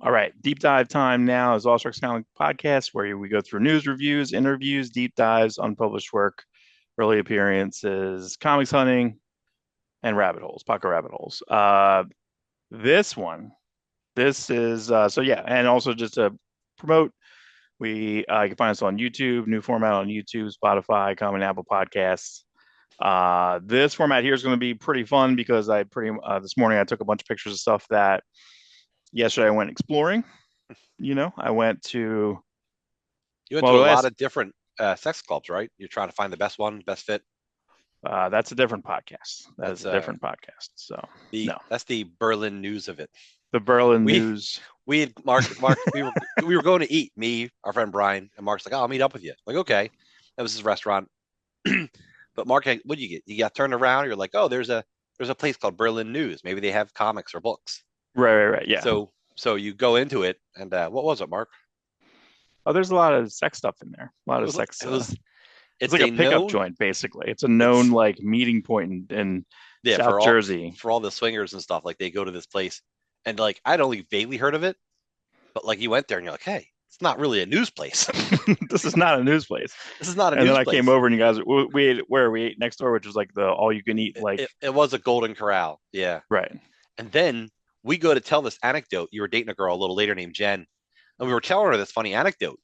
All right, deep dive time now is Awestruck's Comic Podcast, where we go through news, reviews, interviews, deep dives, unpublished work, early appearances, comics hunting, and rabbit holes, pocket rabbit holes. This one, this is so yeah, and also just to promote, you can find us on YouTube, new format on YouTube, Spotify, Common Apple Podcasts. This format here is going to be pretty fun because this morning I took a bunch of pictures of stuff that yesterday I went exploring. I went to You went to well, a lot last of different sex clubs, right? You're trying to find the best one, best fit. that's a different podcast. That is That's a different podcast. So the no, that's the Berlin news of it. the Berlin We News. we had Mark we were going to eat, me, our friend Brian, and Mark's like, "Oh, I'll meet up with you." Like, okay. That was his restaurant. But Mark, what do you get? You got turned around, you're like, "Oh, there's a place called Berlin News. Maybe they have comics or books." Right, right, right. Yeah. So you go into it and what was it, Mark? Oh, there's a lot of sex stuff in there. A lot It of was sex. it was It's it's like a a pickup known joint, basically. It's a known it's like meeting point in yeah, South Jersey. for all the swingers and stuff, like they go to this place. And like I'd only vaguely heard of it, but like you went there and you're like, hey, it's not really a news place. This is not a news place. This is not a And then news I came place. over and you guys, we ate where we ate next door, which was like the all you can eat, like It was a Golden Corral. Yeah. right. And then we go to tell this anecdote. You were dating a girl a little later named Jen. And we were telling her this funny anecdote.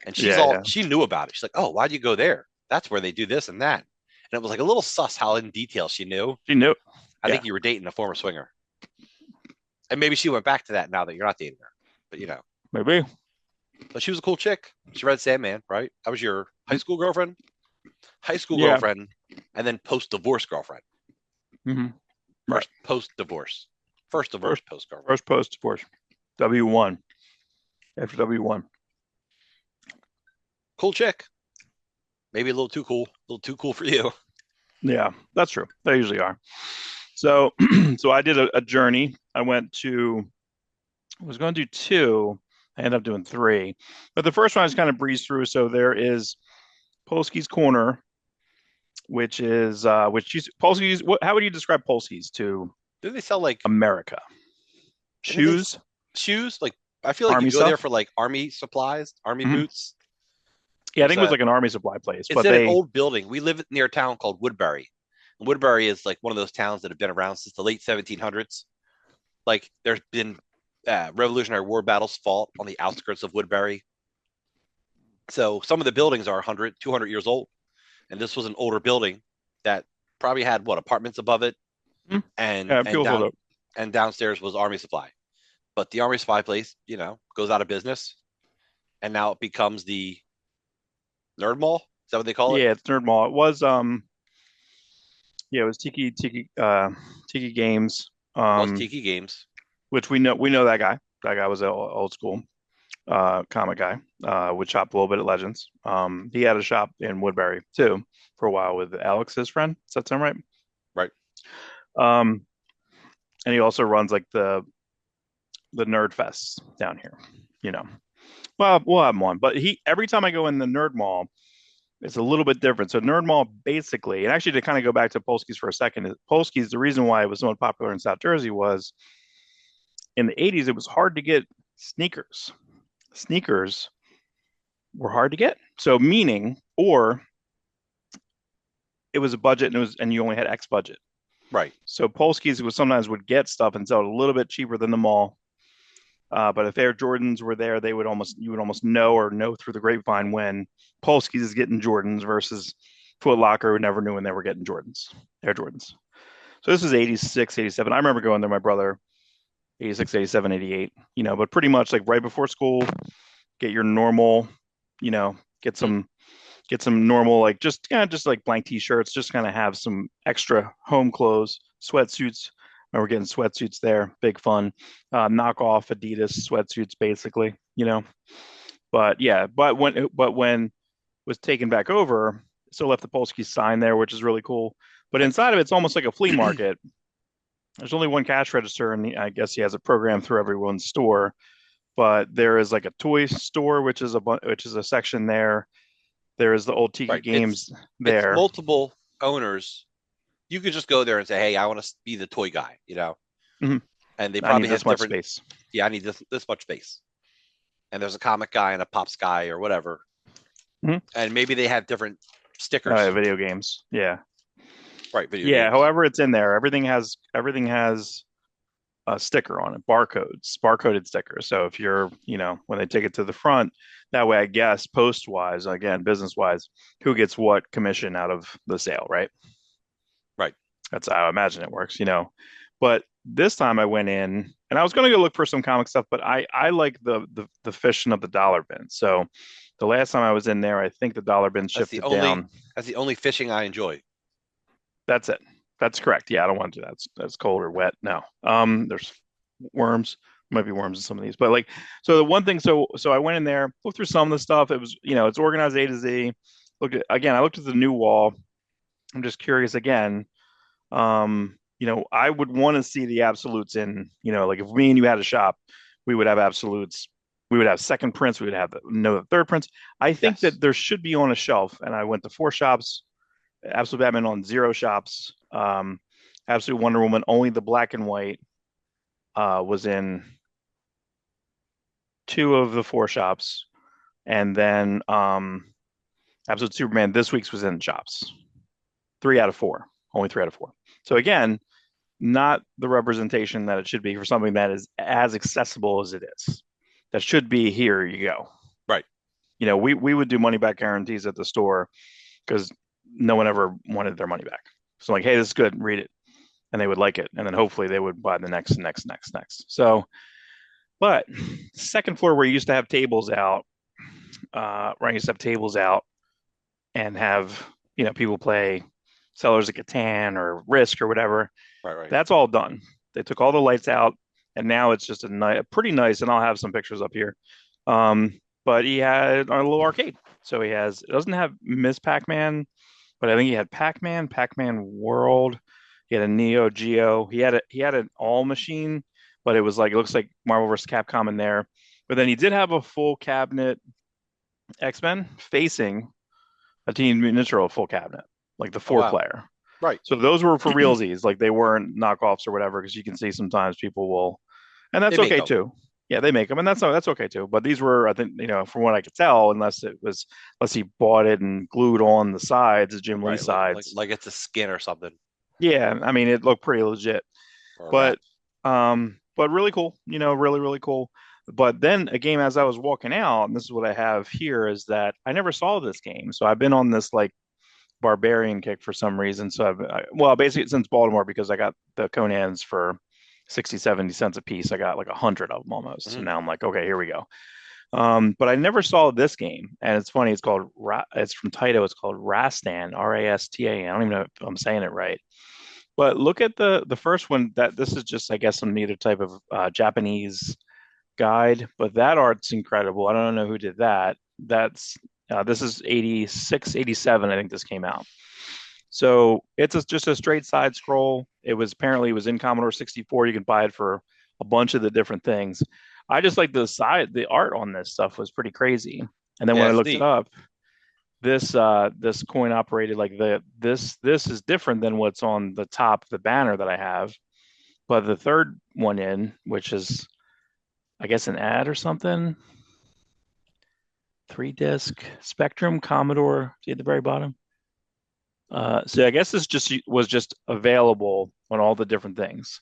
And Yeah, yeah. she knew about it. She's like, oh, why'd you go there? That's where they do this and that. And it was like a little sus how in detail she knew. She knew. I Yeah, think you were dating a former swinger. And maybe she went back to that now that you're not dating her. But maybe. but she was a cool chick. She read Sandman, right? That was your high school girlfriend? High school Yeah. girlfriend, and then post divorce girlfriend. Hmm. Right. First post divorce. First divorce First, post girlfriend. first post divorce. W1 after W1. Cool chick. Maybe a little too cool. A little too cool for you. Yeah, that's true. They usually are. So, so I did a journey. I was going to do two. I ended up doing three, but the first one I just kind of breezed through. So there is Polsky's Corner, Polsky's. How would you describe Polsky's to Do they sell like America? didn't they Shoes, shoes? Like I feel like you army go there stuff. for like army supplies, army Hmm. boots. Yeah, I There's think it was like an army supply place, it's but in an they, old building. We live near a town called Woodbury. And Woodbury is like one of those towns that have been around since the late 1700s. Like there's been Revolutionary War battles fought on the outskirts of Woodbury. So some of the buildings are 100, 200 years old. And this was an older building that probably had what apartments above it hmm, and yeah, it feels a little. downstairs was army supply. But the army supply place, goes out of business and now it becomes the Nerdmall. Is that what they call it? Yeah, it's Nerdmall. It was yeah, it was Tiki Games, Was Tiki Games. which we know that guy. That guy was an old school comic guy. Would shop a little bit at Legends. He had a shop in Woodbury too for a while with Alex, his friend. Does that sound right? Right. Um, and he also runs like the Nerd Fests down here. You know, well, we'll have him on. But he every time I go in the Nerd Mall, it's a little bit different. So Nerd Mall basically, and actually to kind of go back to Polsky's for a second, Polsky's the reason why it was so popular in South Jersey was in the 80s it was hard to get sneakers. Sneakers were hard to get. So meaning, or it was a budget and you only had X budget. Right. So Polsky's was sometimes would get stuff and sell it a little bit cheaper than the mall. But if Air Jordans were there, you would almost know through the grapevine when Polsky's is getting Jordans versus Foot Locker who never knew when they were getting Jordans, Air Jordans. So this was 86, 87. I remember going there, my brother, 86, 87, 88, but pretty much like right before school, get your normal, you know, get Hmm. some get some normal like just kind of just like blank t-shirts, just kind of have some extra home clothes, sweatsuits. And we're getting sweatsuits there, big fun. Knockoff Adidas sweatsuits, basically, But yeah, but when it was taken back over, still left the Polsky sign there, which is really cool. But And inside of it's almost like a flea market. There's only one cash register, and I guess he has a program through everyone's store. But there is like a toy store, which is a section there. There is the old Tiki right, Games it's there. multiple owners. You could just go there and say, "Hey, I want to be the toy guy." Mhm. and they I need probably this have much different. space. Yeah, I need this much space, and there's a comic guy and a pops guy or whatever, Mhm. and maybe they have different stickers. Video games. Yeah. Right, video Yeah. games. However, it's in there. Everything has a sticker on it, barcoded stickers. So if you're, when they take it to the front, that way, I guess post wise, again, business wise, who gets what commission out of the sale, right? Right. That's how I imagine it works. But this time I went in and I was going to go look for some comic stuff, but I like the fishing of the dollar bin. So the last time I was in there, I think the dollar bin That's the shifted only down. that's the only fishing I enjoy. That's it. That's correct. Yeah, I don't want to do that. That's cold or wet. No. There's worms. Might be worms in some of these, but like, so the one thing, so I went in there, looked through some of the stuff. It was, it's organized A to Z. I looked at the new wall. I'm just curious again. I would want to see the absolutes in, like if me and you had a shop, we would have absolutes. We would have second prints. We would have the third prints. I think Yes. that there should be on a shelf, and I went to four shops. Absolute Batman on zero shops. Absolute Wonder Woman, only the black and white was in two of the four shops. And then Absolute Superman this week's was in shops. Three out of four. Only three out of four. So again, not the representation that it should be for something that is as accessible as it is. That should be here you go. Right. We would do money back guarantees at the store because no one ever wanted their money back. So like, hey, this is good, read it. And they would like it. And then hopefully they would buy the next. So, but second floor where you used to have tables out, right? You used to have tables out and have, people play Sellers of Catan or Risk or whatever. Right. Right. That's all done. They took all the lights out and now it's just pretty nice. And I'll have some pictures up here. But he had a little arcade. So it doesn't have Miss Pac-Man, but I think he had Pac-Man, Pac-Man World. He had a Neo Geo. He had an all machine, but it was like it looks like Marvel vs. Capcom in there. But then he did have a full cabinet X-Men facing a Teen Mutant Ninja Turtle full cabinet, like the Oh four wow. player. Right. So those were for realsies, like they weren't knockoffs or whatever, because you can see sometimes people will, and They that's make okay them. too. Yeah, they make them, and that's okay too. But these were, I think, from what I could tell, unless he bought it and glued on the sides, the Jim Lee Right. sides. Like it's a skin or something Yeah, I mean, it looked pretty legit, or a wrap. but really cool, really, really cool. But then a game as I was walking out, and this is what I have here, is that I never saw this game. So I've been on this like barbarian kick for some reason. So well, basically since Baltimore, because I got the Conans for 60, 70 cents a piece. I got like 100 of them almost. So Hmm. now I'm like, okay, here we go. But I never saw this game, and it's funny. It's from Taito. It's called Rastan, Rastan. I don't even know if I'm saying it right. But look at the first one. That this is just, I guess, some neither type of Japanese guide, but that art's incredible. I don't know who did that. This is 86, 87. I think this came out. So just a straight side scroll. It was in Commodore 64. You can buy it for a bunch of the different things. I just like the art on this stuff was pretty crazy. And then when Yeah, I it's looked it neat. up, this coin operated like this is different than what's on the top of the banner that I have. But the third one in, which is I guess an ad or something, 3 disc Spectrum Commodore. See at the very bottom. So I guess this just was just available on all the different things.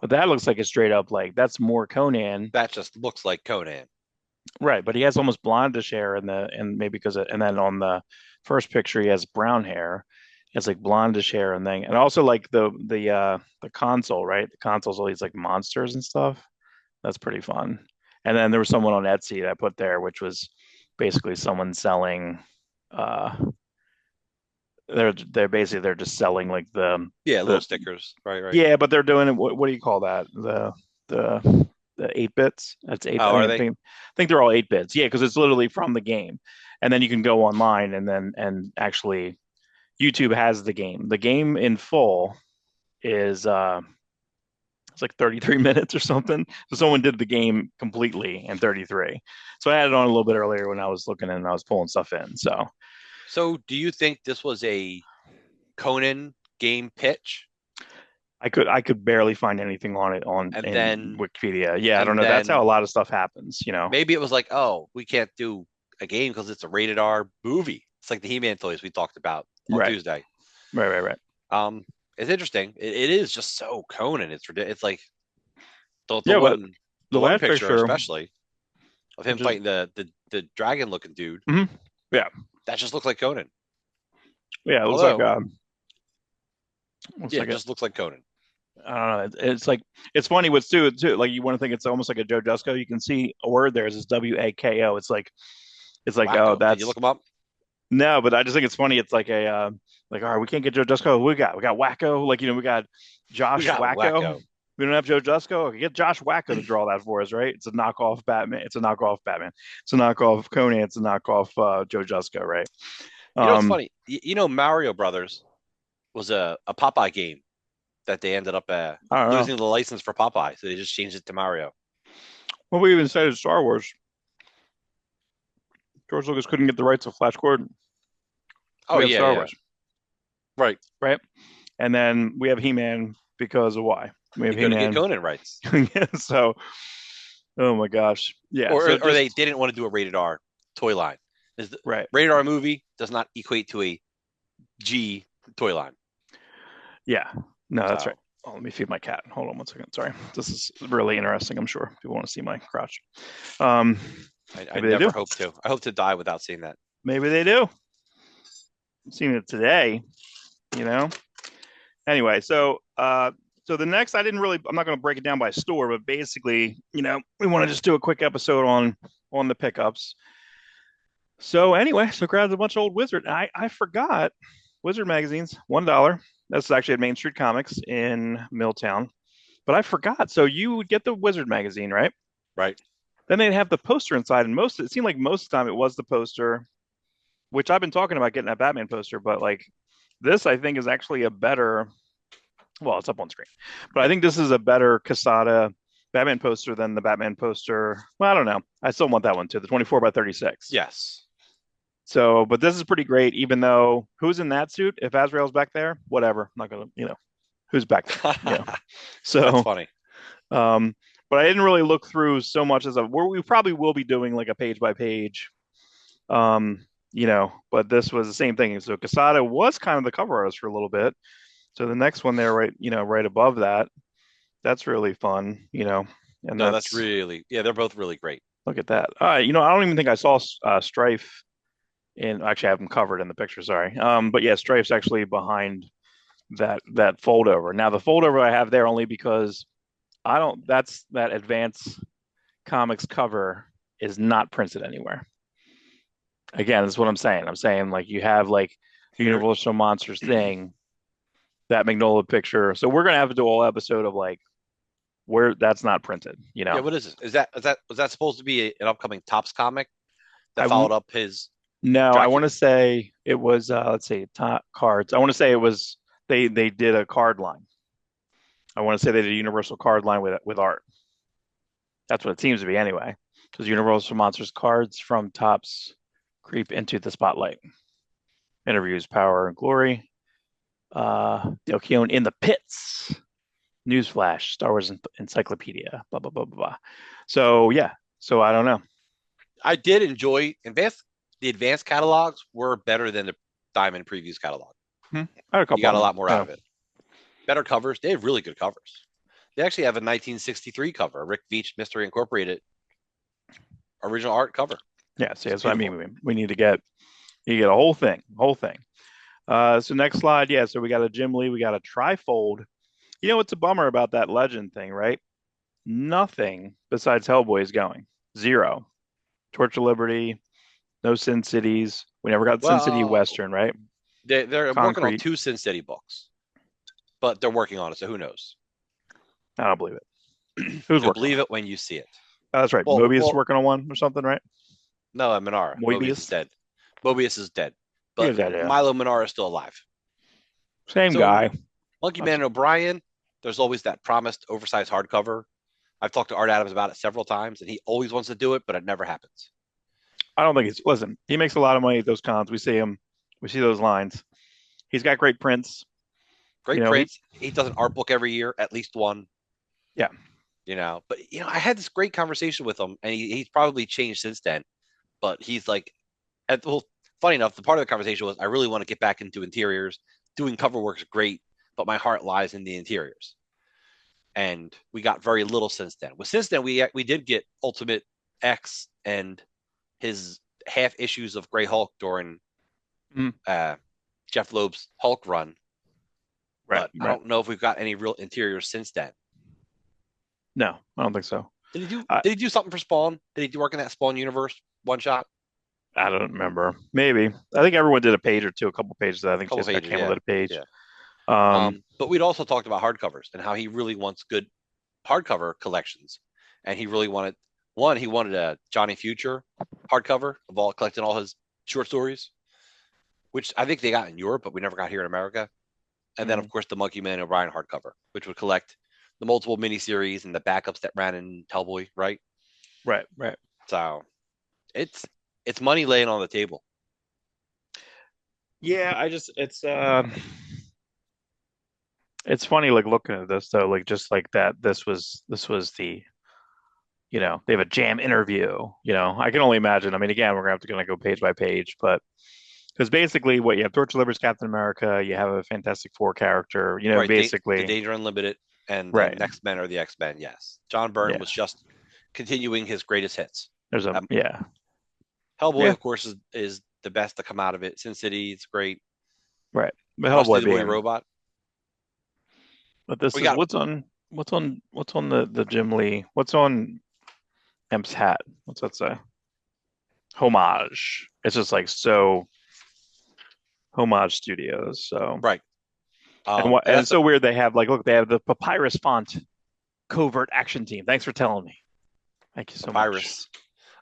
But that looks like a straight up like that's more Conan, That just looks like Conan. right? But he has almost blondish hair in the and maybe because and then on the first picture he has brown hair. He has like blondish hair and also like the console, right? The console's all these like monsters and stuff. That's pretty fun. And then there was someone on Etsy that I put there, which was basically someone selling. Uh, they're just selling like Yeah, little the stickers. Right. Right. yeah, but they're doing it. What do you call that? The 8 bits. That's eight. Oh, I are mean, they? I think they're all 8 bits. Yeah, because it's literally from the game, and then you can go online and actually YouTube has the game. The game in full is it's like 33 minutes or something. So someone did the game completely in 33. So I had it on a little bit earlier when I was looking and I was pulling stuff in. So So, do you think this was a Conan game pitch? I could barely find anything on it on And in then Wikipedia. Yeah, I don't and know. That's how then a lot of stuff happens, you know. maybe it was like, oh, we can't do a game because it's a rated R movie. It's like the He-Man toys we talked about on Right, Tuesday. right, right, right. Um, it's interesting. It is just so Conan. It's like the the Yeah, but one the the one last picture picture, especially of him which is fighting the dragon looking dude mhm, yeah, that just looks like Conan. yeah, it looks like Although, looks yeah, like it it. just looks like Conan. I don't know. It's like it's funny what's too. Like you want to think it's almost like a Joe Jusko. You can see a word there is Wako. It's like oh Wacko. Did you that's look him up? no, but I just think it's funny. It's like a like all right, we can't get Joe Jusko. We got Wacko. Like we got We Josh got Wacko. Wacko. We don't have Joe Jusko. Okay, get Josh Wacko to draw that for us, right? It's a knockoff Batman. It's a knockoff Batman. It's a knockoff Conan. It's a knockoff Joe Jusko, right? You know what's Um, funny? Mario Brothers was a Popeye game that they ended up I don't know. losing the license for Popeye, so they just changed it to Mario. Well, we even said in Star Wars, George Lucas couldn't get the rights of Flash Gordon. Oh We have yeah, Star yeah, Wars, right. right? And then we have He-Man because of why? We He have couldn't get He-Man. Conan rights, So, oh my gosh. Yeah. So or they just, didn't want to do a rated R toy line. Is the right. rated R movie does not equate to a G toy line. Yeah. No, that's right. So Oh, let me feed my cat. Hold on one second. Sorry. This is really interesting. I'm sure people want to see my crotch. Um, I maybe they do. never hope to. I hope to die without seeing that. Maybe they do. I'm seeing it today, you know? Anyway, so the next I'm not going to break it down by store, but basically, we want to just do a quick episode on the pickups. So anyway, so grabbed a bunch of old Wizard. I forgot Wizard magazines, $1. That's actually at Main Street Comics in Milltown. But I forgot. So you would get the Wizard magazine, right? Right. Then they'd have the poster inside, and it seemed like most of the time it was the poster, which I've been talking about getting a Batman poster, but like this I think is actually a better, well, it's up on screen. But I think this is a better Casada Batman poster than the Batman poster. Well, I don't know. I still want that one too, the 24 by 36. Yes. So, but this is pretty great, even though who's in that suit? If Azrael's back there, whatever. I'm not gonna, who's back there? That's So, funny. um, but I didn't really look through so much as we probably will be doing like a page by page. But this was the same thing. So Casada was kind of the cover artist for a little bit. So the next one there, right above that, that's really fun, and No, that's that's really yeah. They're both really great. look at that. I don't even think I saw Strife actually I have them covered in the picture. Sorry. But yeah, Strife's actually behind that fold over. Now the fold over I have there only because I don't. That's that Advance Comics cover is not printed anywhere. Again, that's what I'm saying. I'm saying like you have like the Here, Universal Monsters thing, that Magnolia picture. So we're gonna have to do a whole episode of like where that's not printed. yeah. What is this? Was that supposed to be an upcoming Tops comic that I followed up his No, I want Dracula? to say it was let's see, top cards. I want to say it was they did a card line. I want to say they did a Universal card line with art. That's what it seems to be anyway. Because Universal Monsters cards from Tops creep into the spotlight. Interviews, Power and Glory. Dale Keown in the pits. Newsflash, Star Wars Encyclopedia. Blah blah blah blah blah. So yeah. So I don't know. I did enjoy advanced. The advanced catalogs were better than the Diamond Previews catalog. I had a You couple got of a them. lot more out Yeah. of it. Better covers. They have really good covers. They actually have a 1963 cover, Rick Veitch Mystery Incorporated original art cover. Yeah. See, It's that's what I beautiful. mean. We need to get a whole thing, whole thing. So next slide, yeah. So we got a Jim Lee, we got a trifold. What's a bummer about that Legend thing, right? Nothing besides Hellboy is going. Zero. Torch of Liberty, no Sin Cities. We never got Sin City Well, Western, right? they're working on Concrete. two Sin City books, but they're working on it, so who knows? I don't believe it. Who's You'll working on believe it? it when you see it. Oh, that's right. Well, Mobius is well, working on one or something, right? no, Minara. Mobius is Mobius. dead. Mobius is dead, Here's but that, yeah. Milo Minara is still alive. Same So guy. Monkey Man and O'Brien, there's always that promised oversized hardcover. I've talked to Art Adams about it several times, and he always wants to do it, but it never happens. I don't think he's listen. He makes a lot of money at those cons. We see him. We see those lines. He's got great prints. Great prints. He does an art book every year, at least one. Yeah. But I had this great conversation with him, and he's probably changed since then. But he's like, well, funny enough, the part of the conversation was, I really want to get back into interiors. Doing cover work's great, but my heart lies in the interiors. And we got very little since then. Well, since then, we did get Ultimate X and his half issues of Gray Hulk during Mm. Jeff Loeb's Hulk run. Right. But I Right. don't know if we've got any real interiors since then. No, I don't think so. Did he do? I, Did he do something for Spawn? Did he work in that Spawn universe one shot? I don't remember. Maybe. I think everyone did a page or two, a couple pages. I A think couple Scott pages, Campbell yeah, did a page. yeah. Um, But we'd also talked about hardcovers and how he really wants good hardcover collections, and he really wanted one. He wanted a Johnny Future hardcover of all collecting all his short stories, which I think they got in Europe, but we never got here in America. And then, of mm, course, the Monkey Man O'Brien hardcover, which would collect the multiple miniseries and the backups that ran in Hellboy, right? right, right. So it's it's money laying on the table. Yeah, it's funny like looking at this though, like just like that this was the they have a jam interview. I can only imagine. I mean, again, we're gonna have to kind of go page by page, but because basically what you have Torch Delivers Captain America, you have a Fantastic Four character, Right. The basically. Danger Unlimited and the Right. Next Men are the X Men. Yes. John Byrne Yeah. was just continuing his greatest hits. There's a Um, yeah. Hellboy, Yeah, of course, is the best to come out of it. Sin City, it's great. right. But Rusty Hellboy the Boy being Robot. but this We is got what's on the Jim Lee? What's on Emp's hat? What's that say? Homage. It's just like so Homage Studios. So right. and And it's that's so weird they have like look, they have the Papyrus font covert action team. Thanks for telling me. Thank you so much. Papyrus.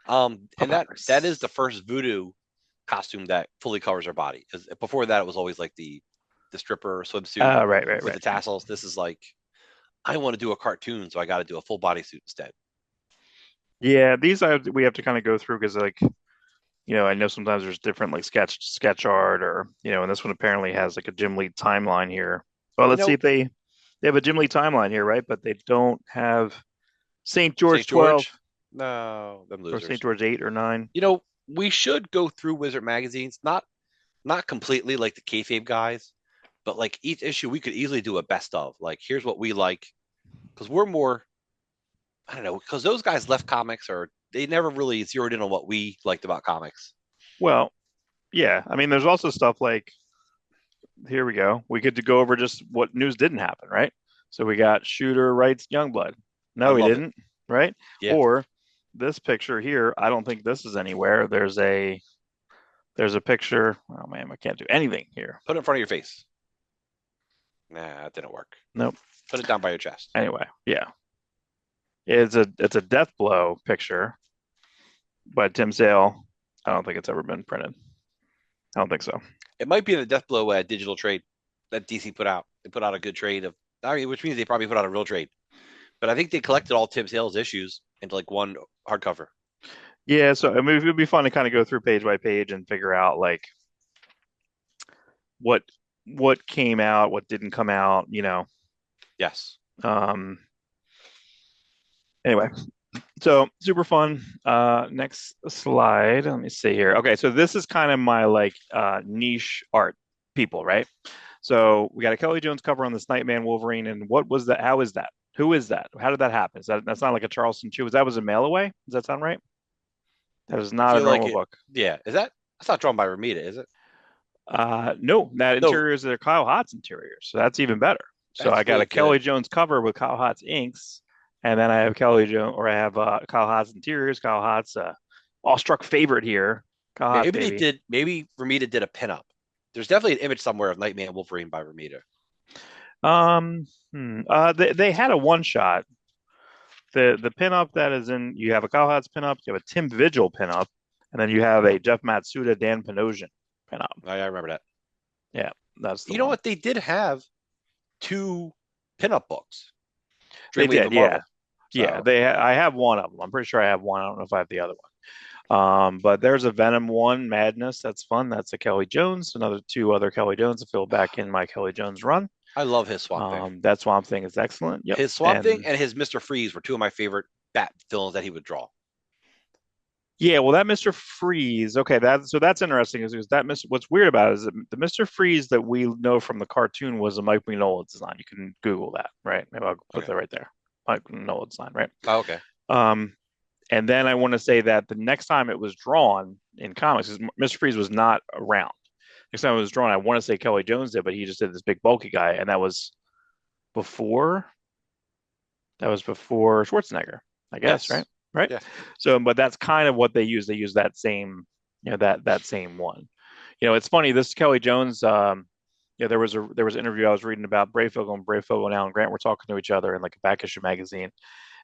And that is Papyrus. the first voodoo costume that fully covers her body. Because before that, it was always like the stripper swimsuit Right, right, with the right. tassels. This is like, I want to do a cartoon, so I got to do a full bodysuit instead. Yeah, we have to kind of go through because like I know sometimes there's different like sketch art or and this one apparently has like a Jim Lee timeline here. Well, You let's see know, if they have a Jim Lee timeline here, right? But they don't have St. St. George 12 George, no, them or St. losers. George 8 or 9. We should go through Wizard magazines, not completely like the kayfabe guys, but like each issue we could easily do a best of. Like, here's what we like, because we're more, I don't know, because those guys left comics or they never really zeroed in on what we liked about comics. Well, yeah. I mean, there's also stuff like here we go. We get to go over just what news didn't happen, right? So we got Shooter writes Youngblood. I No, he love it. didn't, right? Yeah, Or this picture here, I don't think this is anywhere. There's a picture. Oh man, I can't do anything here. put it in front of your face. Nah, that didn't work. Nope. Put it down by your chest. Anyway, yeah. It's a death blow picture by Tim Sale. I don't think it's ever been printed. I don't think so. It might be in the Death Blow digital trade that DC put out. They put out a good trade of, I mean, which means they probably put out a real trade. But I think they collected all Tim Sale's issues into like one hardcover. Yeah, so I mean, it would be fun to kind of go through page by page and figure out like what what came out, what didn't come out. Yes. Um, anyway, so super fun. Next slide. Let me see here. Okay, so this is kind of my like niche art people, right? So we got a Kelly Jones cover on this Nightman Wolverine, and what was that? How is that? Who is that? How did that happen? That's not like a Charleston Chew. That was a mail away? Does that sound right? That is I not a feel like normal it. book. Yeah. That's not drawn by Ramita, is it? No, that No, interiors are Kyle Hott's interiors, so that's even better. So that's I got really a Kelly good. Jones cover with Kyle Hott's inks, and then I have Kelly Jones, or I have Kyle Hott's interiors. Kyle Hott's Awestruck favorite here. Kyle Hotz, baby. Maybe Ramita did a pinup. There's definitely an image somewhere of Nightman Wolverine by Ramita. They had a one shot. The pinup that is in, you have a Kyle Hotz pinup, you have a Tim Vigil pinup, and then you have a Jeff Matsuda, Dan Panosian pinup. I remember that. Yeah, that's the You know one. what? They did have two pinup books. They Dreamwave did, and yeah. Marvel. Yeah, So I have one of them. I'm pretty sure I have one. I don't know if I have the other one. But there's a Venom one, Madness. That's fun. That's a Kelly Jones. Another two other Kelly Jones to fill back in my Kelly Jones run. I love his Swamp Thing. That Swamp Thing is excellent. Yep. His Swamp Thing And and his Mr. Freeze were two of my favorite Bat villains that he would draw. yeah, well, that Mr. Freeze, okay, that's interesting. Is that Mr. What's weird about it is that the Mr. Freeze that we know from the cartoon was a Mike Mignola design. You can Google that, right? Maybe I'll put Okay. that right there. Mike Mignola design, right? Oh, okay. Um, and then I want to say that the next time it was drawn in comics, Mr. Freeze was not around. Next time it was drawn, I want to say Kelly Jones did, but he just did this big bulky guy, and before that was before Schwarzenegger, I guess, right? Yes. Right. Yeah. So, but that's kind of what they use. They use that same, that same one. It's funny. This Kelly Jones, there was an interview I was reading about Breyfogle, and Breyfogle and Alan Grant were talking to each other in like a back issue magazine,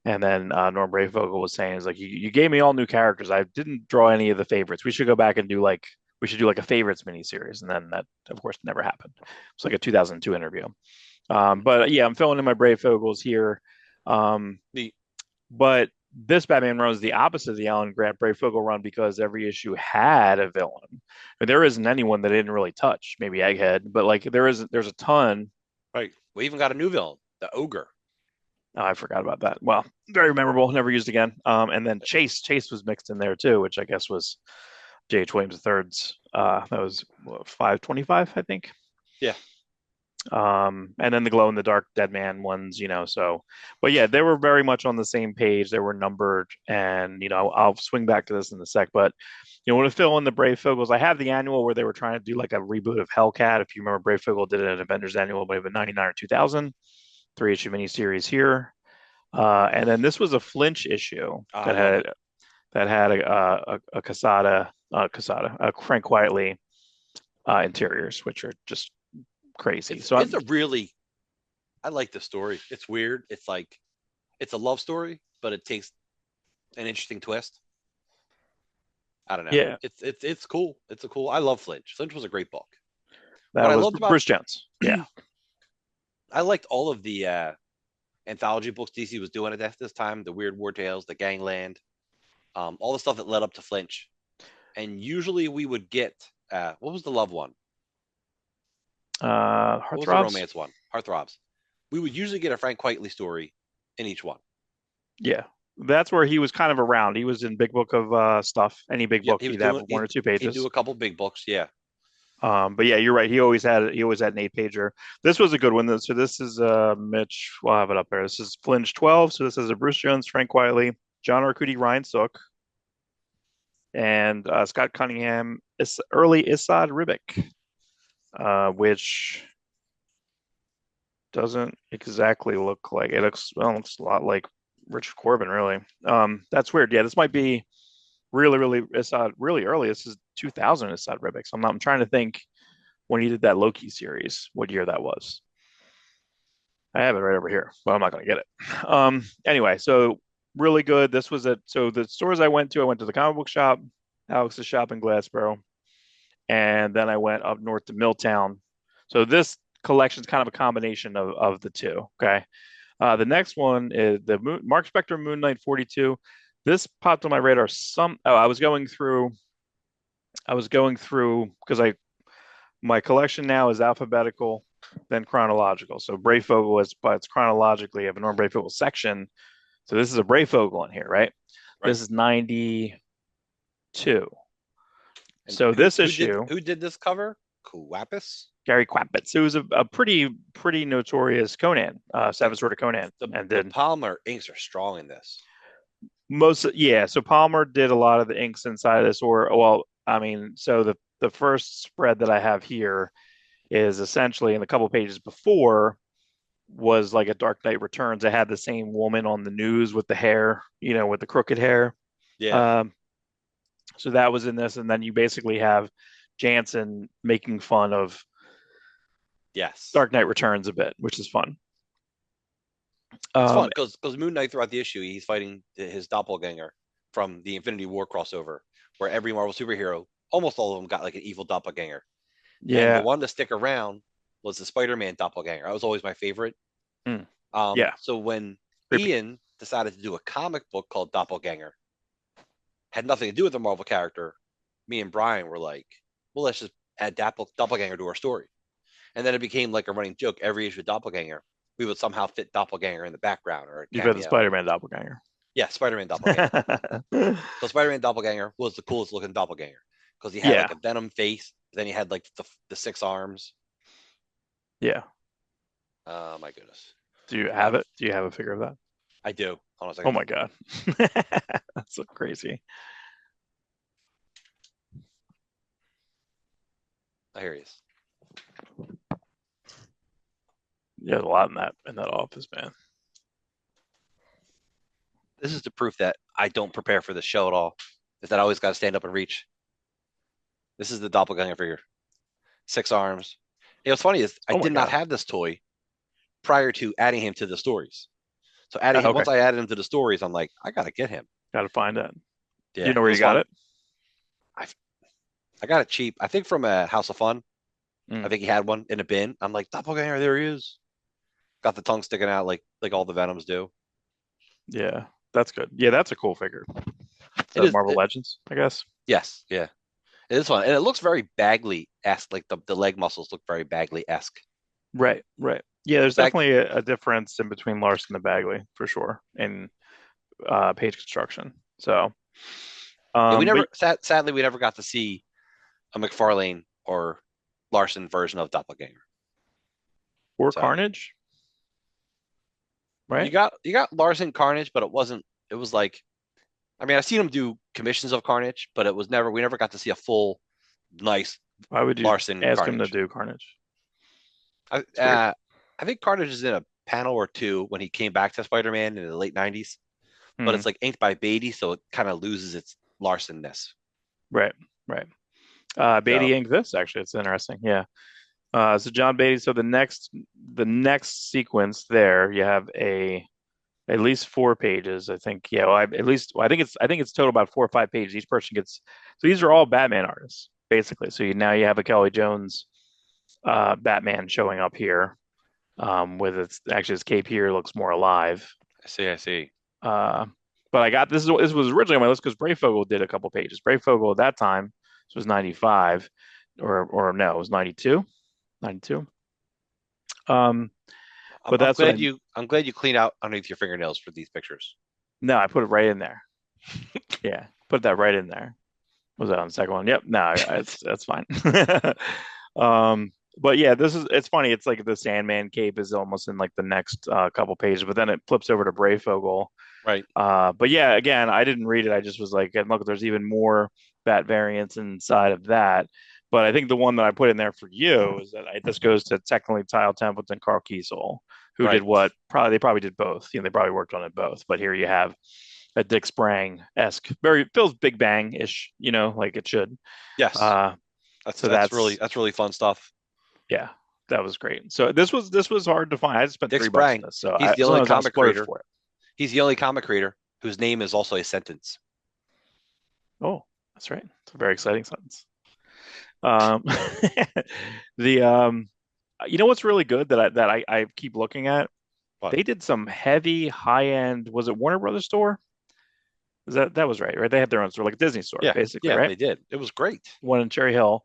and then Norm Breyfogle was saying, "Is like you gave me all new characters. I didn't draw any of the favorites. We should go back and do like a favorites miniseries." And then that, of course, never happened. It's like a 2002 interview. But yeah, I'm filling in my Breyfogles here. Neat. But this Batman run is the opposite of the Alan Grant Breyfogle run because every issue had a villain. I mean, there isn't anyone that didn't really touch, maybe Egghead, but like there's a ton. Right. We even got a new villain, the Ogre. Oh, I forgot about that. Well, very memorable, never used again. And then Chase was mixed in there too, which I guess was J.H. Williams III's. That was 525, I think. Yeah. And then the glow in the dark dead man ones, so but yeah, they were very much on the same page. They were numbered, and I'll swing back to this in a sec, but want to fill in the Breyfogles. I have the annual where they were trying to do like a reboot of Hellcat. If you remember, Breyfogle did an Avengers annual, maybe 99 or 2000, 3-issue miniseries here. And then this was a Flinch issue I that love had it. a Casada, a Frank Quietly interiors, which are just crazy. It's So it's a really I like the story. It's weird. It's like it's a love story, but it takes an interesting twist. I don't know. yeah, It's cool. It's a cool. I love Flinch. Flinch was a great book. What that I was loved about Bruce Jones. Yeah. I liked all of the anthology books DC was doing at this time. The Weird War Tales, the Gangland, all the stuff that led up to Flinch. And usually we would get what was the love one? What was the Heartthrobs. romance one? Heartthrobs. We would usually get a Frank Quitely story in each one. Yeah. That's where he was kind of around. He was in Big Book of stuff. Any big Yep, book, he was he'd have doing. one or two He'd do pages. a couple big books. Yeah, But yeah, you're right. He always had an 8-pager. This was a good one. So this is Mitch. We'll have it up there. This is Flinch 12. So this is a Bruce Jones, Frank Wiley, John Arcudi, Ryan Sook, and Scott Cunningham. Early Issad Ribic, which doesn't exactly look like it. Looks a lot like Richard Corbin, really. That's weird. Yeah, this might be really, really Issad really early. This is 2000 Issad Ribic. So I'm trying to think when he did that Loki series, what year that was. I have it right over here, but I'm not going to get it. Anyway, so really good. This was it. So the stores I went to the comic book shop, Alex's shop in Glassboro, and then I went up north to Milltown. So this collection is kind of a combination of the two. Okay. The next one is the Mark Spector Moon Knight 42. This popped on my radar. I was going through because my collection now is alphabetical, then chronological. So Breyfogle is, but it's chronologically. I have a Norm Breyfogle section. So this is a Breyfogle in here, right? right. This is 92. And So who this issue, who did this cover? Kuwapis. Gary Kwapitz, it was a pretty notorious Conan, Seven Sword of Conan, and The then Palmer inks are strong in this. yeah. So Palmer did a lot of the inks inside of this, or well, I mean, so the first spread that I have here is essentially in the couple pages before was like a Dark Knight Returns. It had the same woman on the news with the hair, with the crooked hair. Yeah. Um, so that was in this, and then you basically have Janson making fun of Yes. Dark Knight Returns a bit, which is fun. It's Um, fun because Moon Knight throughout the issue he's fighting his doppelganger from the Infinity War crossover, where every Marvel superhero, almost all of them, got like an evil doppelganger, and the yeah, one to stick around was the Spider-Man doppelganger. That was always my favorite. mm, yeah, So when creepy. Ian decided to do a comic book called Doppelganger, had nothing to do with the Marvel character, me and Brian were like, well, let's just add doppelganger to our story. And then it became like a running joke. Every issue of Doppelganger, we would somehow fit Doppelganger in the background or a You bet the cameo. Spider-Man doppelganger. Yeah, Spider-Man Doppelganger. So Spider-Man Doppelganger was the coolest looking Doppelganger because he had like Yeah, a Venom face. Then he had like the six arms. yeah. Oh my goodness. Do you I have have it? Do you have a figure of that? I do. Hold on a Oh second. my God. That's so crazy. Oh, here he is. There's a lot in that office, man. This is the proof that I don't prepare for this show at all. Is that I always got to stand up and reach. This is the Doppelganger figure. Six arms. You know, what's funny is I Oh my did not God. have this toy prior to adding him to the stories. So adding him Okay. once I added him to the stories, I'm like, I gotta get him. Got to find that. Do you Yeah, know it where you was got fun. it? I I got it cheap. I think from a House of Fun. I Mm, think he had one in a bin. I'm like, Doppelganger, there he is. Got the tongue sticking out like all the Venoms do. yeah, that's good. Yeah, that's a cool figure. Is It that is. Marvel Legends, I guess? Yes, yeah. It is fun. And it looks very Bagley esque. Like the leg muscles look very Bagley esque. Right, right. Yeah, there's Bag definitely a difference in between Larson and Bagley for sure in page construction. So, yeah, we but never sadly we never got to see a McFarlane or Larson version of Doppelganger. or So Carnage, right? you got Larson Carnage, but it was like I mean I've seen him do commissions of Carnage, but it was never we never got to see a full nice Why would you Larson ask him to Carnage. do Carnage? I It's weird. I think Carnage is in a panel or two when he came back to Spider-Man in the late 90s, but Hmm. it's like inked by Beatty, so it kind of loses its Larson-ness. Right, right. So Beatty inked this actually. It's interesting. Yeah. So John Beatty. So the next sequence there, you have a at least 4 pages. I think. Yeah. Well, at least I think it's total about 4 or 5 pages. Each person gets. So these are all Batman artists basically. So now you have a Kelly Jones Batman showing up here. With its actually his cape here looks more alive. I see. Uh, but I got this was originally on my list because Breyfogle did a couple pages. Breyfogle at that time, this was 95, or no, it was 92, 92. Um, but that's what I I'm glad you cleaned out underneath your fingernails for these pictures. no, I put it right in there. Yeah, put that right in there. Was that on the second one? Yep. No, it's that's fine. But yeah, this is it's funny. It's like the Sandman cape is almost in like the next couple pages, but then it flips over to Breyfogle. Right. But yeah, again, I didn't read it. I just was like, and look, there's even more bat variants inside of that. But I think the one that I put in there for you is that this goes to technically Tile Templeton, Karl Kesel, who did Right. what? They probably did both. You know, they probably worked on it both. But here you have a Dick Sprang esque, very feels Big Bang ish, you know, like it should. Yes. Uh, so that's That's really fun stuff. yeah, that was great. So this was hard to find. I just spent Dick $3 on Sprang. this, so He's I the only sometimes I'll comic splurge creator. for it. He's the only comic creator whose name is also a sentence. Oh, that's right. It's a very exciting sentence. Um, the you know what's really good that I keep looking at? What? They did some heavy high end. Was it Warner Brothers store? Is that was right? Right? They have their own store, like a Disney store, Yeah. basically, Yeah, right? they did. It was great. One in Cherry Hill.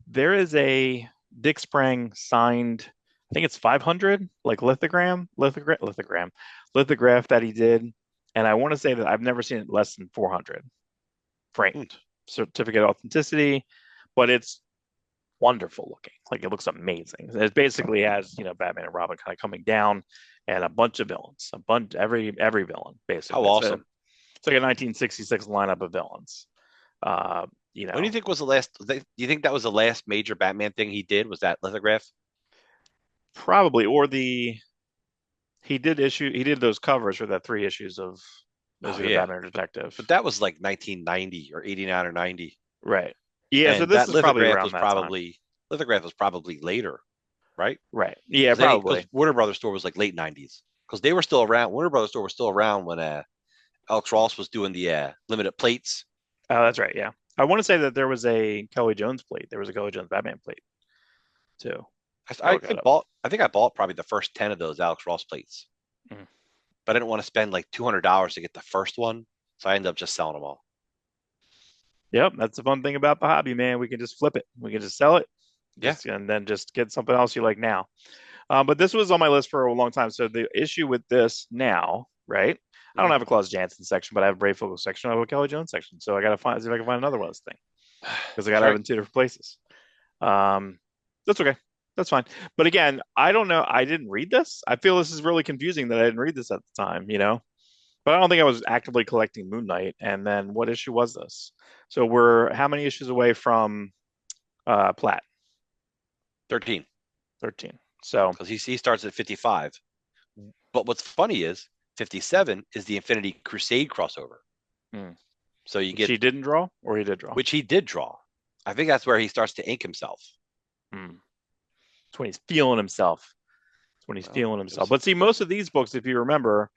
There is a Dick Sprang signed. I think it's 500, like lithograph that he did, and I want to say that I've never seen it less than 400 framed Hmm. certificate of authenticity, but it's wonderful looking. Like it looks amazing. It basically has, you know, Batman and Robin kind of coming down and a bunch of villains, a bunch every villain How basically. awesome. It's like a 1966 lineup of villains. You When do you know, think was the last? Do you think that was the last major Batman thing he did? Was that lithograph? probably or the he did those covers for that 3 issues of Oh basically the yeah, Batman Detective. but that was like 1990 or 89 or 90, Right. Yeah, so and this that is probably around that time. lithograph was probably later, right? Right. Yeah, Because probably. Warner Brothers store was like late 90s because they were still around. Warner Brothers store was still around when Alex Ross was doing the limited plates. Oh, that's right. Yeah. I want to say that there was a Kelly Jones plate. There was a Kelly Jones Batman plate too. I look that up. I think I bought probably the first 10 of those Alex Ross plates, Mhm. but I didn't want to spend like $200 to get the first one, so I ended up just selling them all. Yep, that's the fun thing about the hobby, man. We can just flip it. We can just sell it Yeah. Just and then just get something else you like now. But this was on my list for a long time. So the issue with this now, right? I don't Mhm. have a KLAUS JANSON section, but I have a BREYFOGLE section. I have a Kelly Jones section. So I got to find see if I can find another one of this thing because I got to have Sure. it in two different places. Um, that's okay. That's fine. But again, I don't know. I didn't read this. I feel this is really confusing that I didn't read this at the time, But I don't think I was actively collecting Moon Knight. And then what issue was this? So we're how many issues away from Platt? 13. 13. So, Because he starts at 55. But what's funny is 57 is the Infinity Crusade crossover. hmm, So you which he get, didn't draw or he did draw? which he did draw. I think that's where he starts to ink himself. Hmm. It's when he's feeling himself. It's when he's Well, feeling it himself. was, But see, most of these books, if you remember,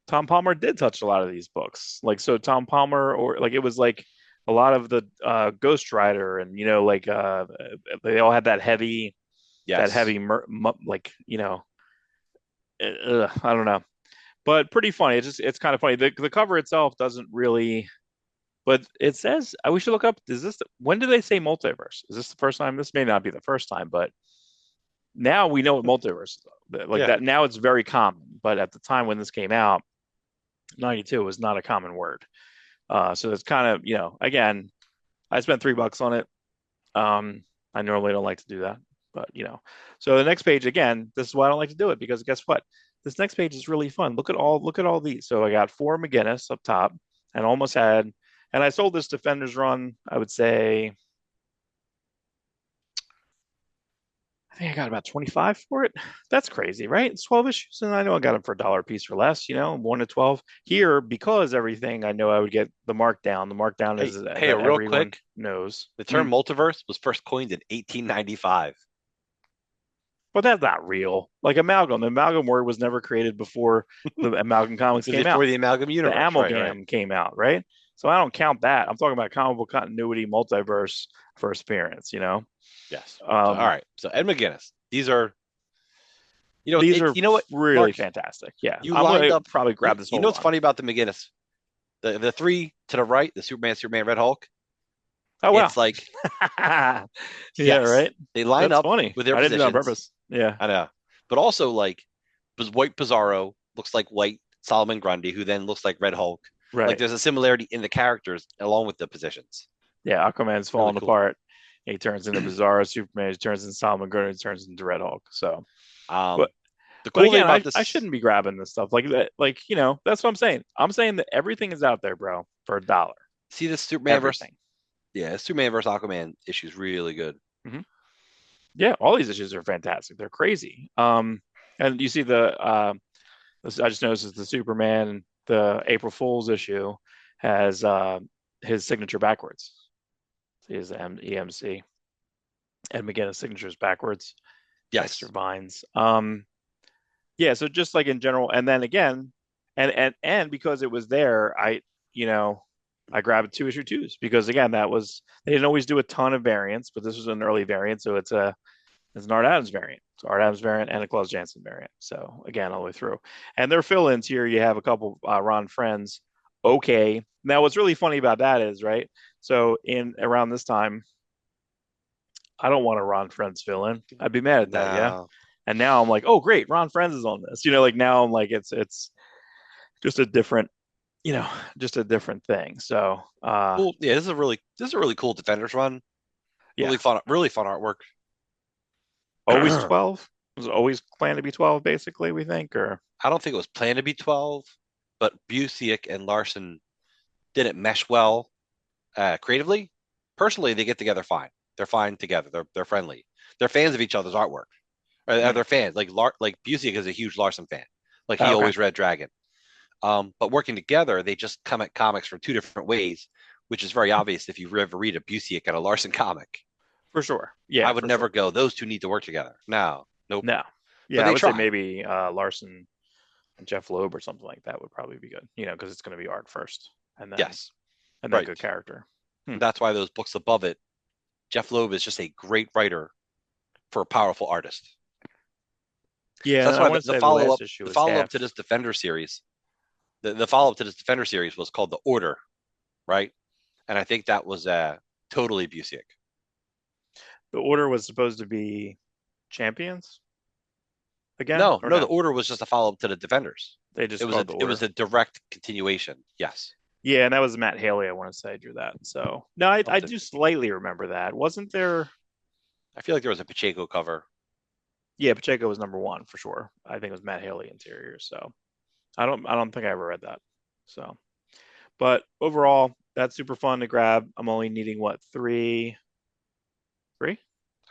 Tom Palmer did touch a lot of these books. Like so Tom Palmer or like it was like a lot of the Ghost Rider and like they all had that yes. heavy like I don't know. But pretty funny. It's kind of funny. The cover itself doesn't really but it says we should look up is this when do they say multiverse? Is this the first time? This may not be the first time, but now we know what multiverse is. Like Yeah. that now it's very common, but at the time when this came out 92 was not a common word. So it's kind of, again, I spent $3 on it. Um, I normally don't like to do that, but so the next page again, this is why I don't like to do it because guess what? This next page is really fun. Look at all these. So I got four McGinnis up top and almost had, and I sold this Defenders run, I would say I think I got about 25 for it. That's crazy, right? It's 12 issues, and I know I got them for $1 a piece for less, 1 to 12. Here, because everything, I know I would get the markdown. The markdown Hey, is hey, that real everyone quick, knows. the term multiverse was first coined in 1895. But that's not real. Like amalgam, the amalgam word was never created before the amalgam comics It was came before out. the amalgam The universe. Right, right. amalgam came out, right? So I don't count that. I'm talking about comic book continuity, multiverse, first appearance. Yes. So all Um, right. So Ed McGuinness. These are, these are you know what, really Mark, fantastic. Yeah, you I'm lined gonna up. probably You, grab this you whole know what's run. funny about the McGuinness? The three to the right, the Superman, Red Hulk. Oh wow. It's like Yeah, yes, right. they line That's up funny. with their I didn't do that on positions. purpose. Yeah. I know, but also like White Pizarro looks like White Solomon Grundy, who then looks like Red Hulk. Like Right. there's a similarity in the characters along with the positions. Yeah. Aquaman's Really falling cool. apart. He turns into Bizarro. Superman he turns into Solomon Grundy. Turns into Red Hulk. So, but Um, the but cool thing again, about I this, shouldn't be grabbing this stuff like that. Like that's what I'm saying. I'm saying that everything is out there, bro, for $1. see this Superman versus Everything. Superman versus Aquaman issue is really good. Hmm. Yeah. All these issues are fantastic. They're crazy. And you see I just noticed the Superman, the April Fool's issue has his signature backwards. His EMC. And McGinnis signatures backwards, Dexter Yes, Vines. Yeah, so just like in general, and then again, and because it was there, you know, I grabbed two issue twos because again, that was they didn't always do a ton of variants, but this was an early variant, so it's an Art Adams variant. So Art Adams variant and a Klaus Janson variant. So again, all the way through. And their fill-ins here, you have a couple Ron Friends. Okay. Now what's really funny about that is, right? So in around this time, I don't want a Ron Friends fill in. I'd be mad at that, yeah. no, And now I'm like, oh great, Ron Friends is on this. Like now I'm like it's just a different, you know, just a different thing. So cool. Yeah, this is a really cool Defenders run. yeah. Really fun artwork. Always I 12? Was it always planned to be 12 basically, we think, or don't think it was planned to be 12, but Busiek and Larson didn't mesh well creatively. Personally, they get together fine. They're fine together. They're friendly. They're fans of each other's artwork. hmm. They're fans. Like Busiek is a huge Larson fan. Like he Oh, okay. always read Dragon. But working together, they just come at comics from two different ways, which is very obvious if you ever read a Busiek and a Larson comic. For sure. I Yeah, would for never sure. go, those two need to work together. No, nope. No. But Yeah, I they would say try. maybe Larson and Jeff Loeb or something like that would probably be good, because it's going to be art first and then Yes, right. good character. Hmm. And that's why those books above it, Jeff Loeb is just a great writer for a powerful artist. So Yeah, and that's I why want to the say the follow up last issue the was follow up half. to this Defender series, the follow up to this Defender series was called The Order, right? And I think that was totally Busiek. The order was supposed to be champions again, No, or no, the no? order was just a follow up to the Defenders. They just called the It was order. a direct continuation. Yes. Yeah, and that was Matt Haley. I want to say drew that. So no, I Something. do slightly remember that. Wasn't there? I feel like there was a Pacheco cover. Yeah, Pacheco was number one for sure. I think it was Matt Haley interior. So I don't think I ever read that. So, but overall, that's super fun to grab. I'm only needing what three?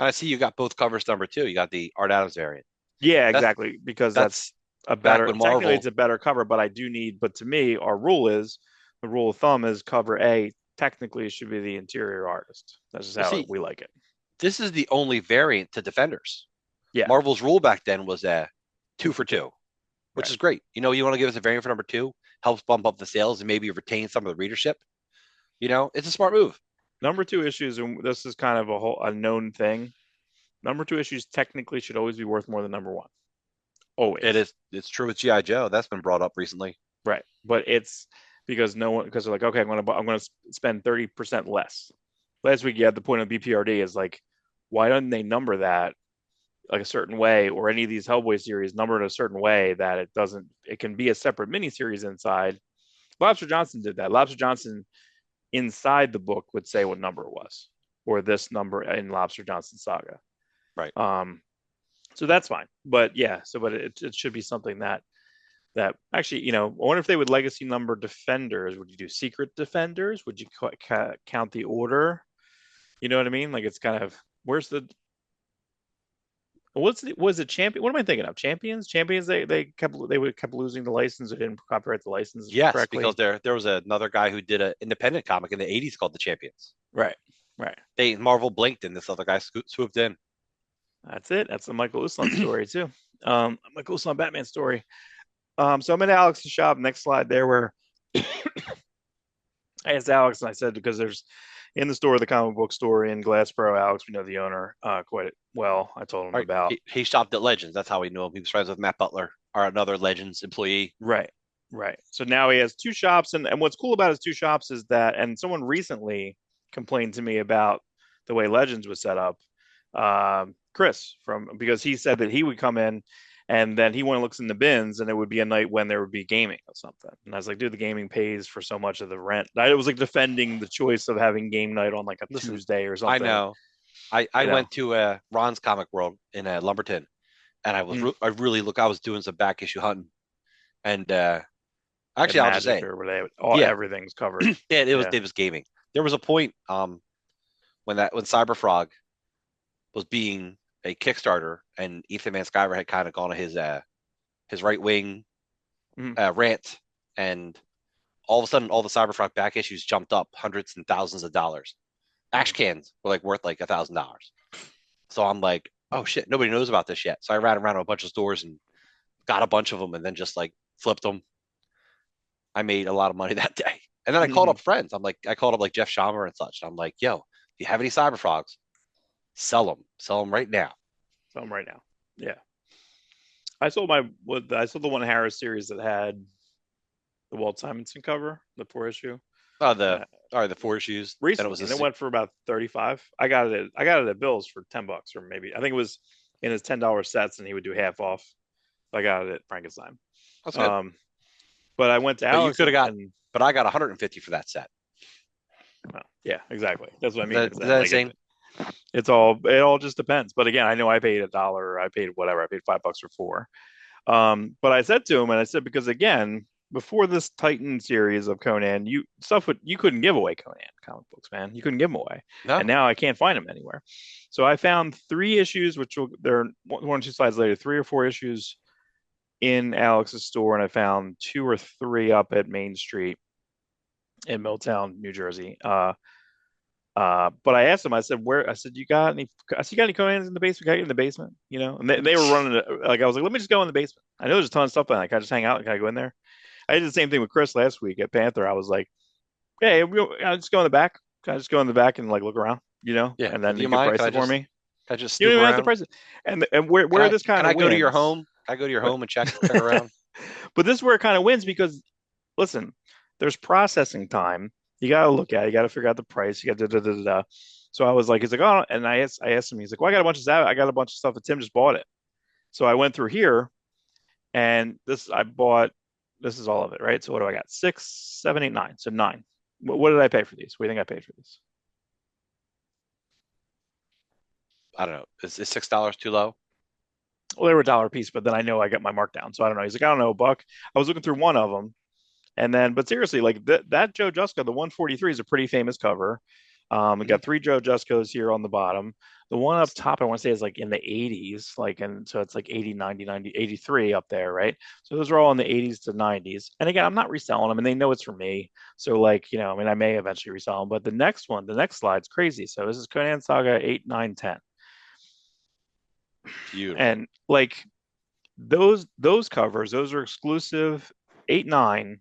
And I see you got both covers number two. You got the Art Adams variant. Yeah, That's exactly. Because that's that's a back better. when Technically, it's Marvel. a better cover, but I do need. But to me, our rule is the rule of thumb is cover A. Technically, it should be the interior artist. That's just Well, how see, we like it. this is the only variant to Defenders. Yeah, Marvel's rule back then was a 2 for 2, which right. is great. You want to give us a variant for number two, helps bump up the sales and maybe retain some of the readership. It's a smart move. Number two issues, and this is kind of a known thing. Number two issues technically should always be worth more than number one. It Always. is. It's true with GI Joe. That's been brought up recently. Right. But it's because no one because they're like, okay, I'm gonna spend 30% less. Last week you had the point of BPRD is like, why don't they number that like a certain way, or any of these Hellboy series numbered a certain way that it can be a separate miniseries inside. Lobster Johnson did that. Lobster Johnson inside the book would say what number it was, or this number in Lobster Johnson saga. Right. So that's fine. But yeah, but it should be something that actually, I wonder if they would legacy number defenders. Would you do secret defenders? Would you count the order? You know what I mean? Like it's kind of where's the was it champion? What am I thinking of? Champions. They kept losing the license. They didn't copyright the license Yes, because correctly. there was another guy who did an independent comic in the '80s called The Champions. Right, right. They Marvel blinked and this other guy swooped in. That's it. That's the Michael Uslan story too. Michael Uslan Batman story. So I'm in Alex's shop. Next slide there, where I asked Alex, and I said because there's in the store, the comic book store in Glassboro. Alex, we know the owner quite well. I told him All right, about he shopped at Legends. That's how we knew him. He was friends with Matt Butler, or another Legends employee. right, right. So now he has two shops, and what's cool about his two shops is that, and someone recently complained to me about the way Legends was set up. Chris from because he said that he would come in and then he went and looks in the bins and it would be a night when there would be gaming or something. And I was like, dude, the gaming pays for so much of the rent. I was like defending the choice of having game night on like a Listen, Tuesday or I something. know. I You know, went to Ron's Comic World in Lumberton, and mm, I was doing some back issue hunting, and at actually I'll just Magic say, or whatever, yeah, everything's covered. yeah, Yeah. it was gaming. There was a point when Cyberfrog was being a Kickstarter, and Ethan Van Sciver had kind of gone to his right wing Mm, rant, and all of a sudden all the Cyberfrog back issues jumped up hundreds and thousands of dollars. Ash mm, cans were like worth like $1,000. So I'm like, oh shit, nobody knows about this yet. So I ran around to a bunch of stores and got a bunch of them, and then just like flipped them. I made a lot of money that day. And then I called mm. up friends. I called up like Jeff Schamer and such. And I'm like, yo, if you have any Cyberfrogs, sell them right now. So I'm right now. Yeah. I sold the one Harris series that had the Walt Simonson cover, the four issue. Oh, Uh, the four issues. Then it was recently, a and it went for about 35. I got it at Bill's for 10 bucks, or maybe I think it was in his $10 sets, and he would do half off. I got it at Frankenstein. that's good. Um, but I went to But you Alex could have got, and but I got 150 for that set. well, yeah, exactly. That's what I Is mean. that, Is is that that like insane? it all just depends. But again, I know I paid $1, I paid whatever, I paid $5 for four. But I said to him, and I said because again, before this Titan series of Conan, you couldn't give away Conan comic books, man. You couldn't give them away, and No. now I can't find them anywhere. So I found three issues, which they're one or two slides later, three or four issues in Alex's store, and I found two or three up at Main Street in Milltown, New Jersey. But I asked him, I said, where, I said, you got any Conans in the basement? Got you in the basement? And they were running it. Like, I was like, let me just go in the basement. I know there's a ton of stuff in there. Can I just hang out? Can I go in there? I did the same thing with Chris last week at Panther. I was like, hey, I just go in the back. Can I just go in the back and like look around, Yeah. and Do then you you could mind? price it for me? Can I just You don't snoop even have to around? price it. And where this Can kind I of go to your wins, home? Can I go to your but home and check around? but this is where it kind of wins because listen, there's processing time. You got to look at it. You got to figure out the price. You got da da da da. So I was like, he's like, oh, and I asked him, he's like, well, I got a bunch of stuff that Tim just bought it. So I went through here and this is all of it, right? So what do I got? Six, seven, eight, nine. So nine. What did I pay for these? What do you think I paid for these? I don't know. Is $6 too low? Well, they were a dollar a piece, but then I know I got my markdown. So I don't know. He's like, I don't know, a buck. I was looking through one of them. And then, but seriously, like that Joe Jusko, the 143 is a pretty famous cover. We Hmm. got three Joe Juskos here on the bottom. The one up top, I want to say is like in the 80s, like, and so it's like 80, 90, 90, 83 up there, right? So those are all in the 80s to 90s. And again, I'm not reselling them and they know it's for me. So like, I mean, I may eventually resell them, but the next one, the next slide's crazy. So this is Conan Saga 8, 9, 10. Beautiful. And like those covers, those are exclusive 8, 9.